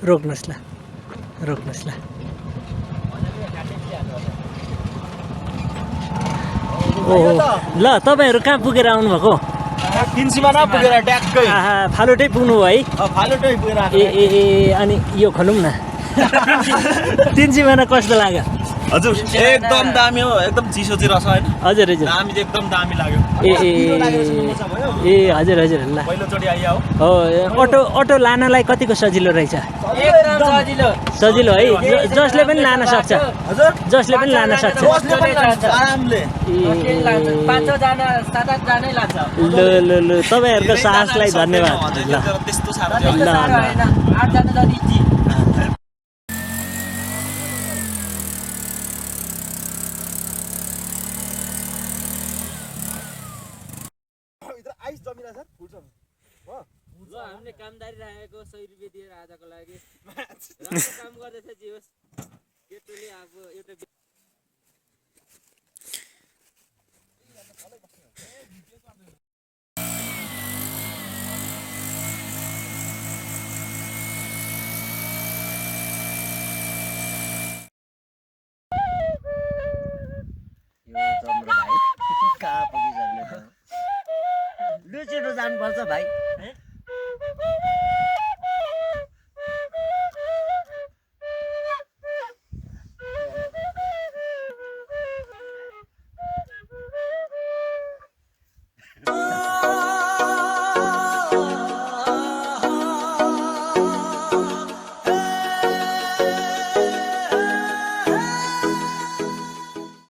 रोक्नुहोस् ल रोक्नुहोस् ल ओहो ल तपाईँहरू कहाँ पुगेर आउनुभएको 3 सिमाना पुगेर ट्याक्कै आहा फालुटै पुग्नु भयो है फालुटै पुगेर ए ए ए अनि यो खोलौँ न 3 सिमाना कस्तो लाग्यो हजुर एकदम दामी हो एकदम चिसो चाहिँ रहेछ हैन हजुर हजुर दामी चाहिँ एकदम दामी लाग्यो ए ए हजुर हजुर ल पहिलो चोटि आइया हो अटो अटो लानलाई कतिको सजिलो रहेछ एकदम सजिलो सजिलो है जसले पनि लान सक्छ हजुर जसले पनि लान सक्छ आरामले पाँच जना 7-8 जनै लाग्छ ल ल ल तपाईँहरूको साहसलाई धन्यवाद ल त्यस्तो साह्रो ल साह्रो हैन 8 जना जति इजी आइस जमिरा सर फुल्छ ल हामीले कामदारी राखेको 100 रुपैयाँ दिएर आजको लागि राम्रो काम गर्दैछ जे होस् केटोले अब एउटा यो चन्द्र भाइ कहाँ पुगिसक्ने त लु छिटो जानुपर्छ भाइ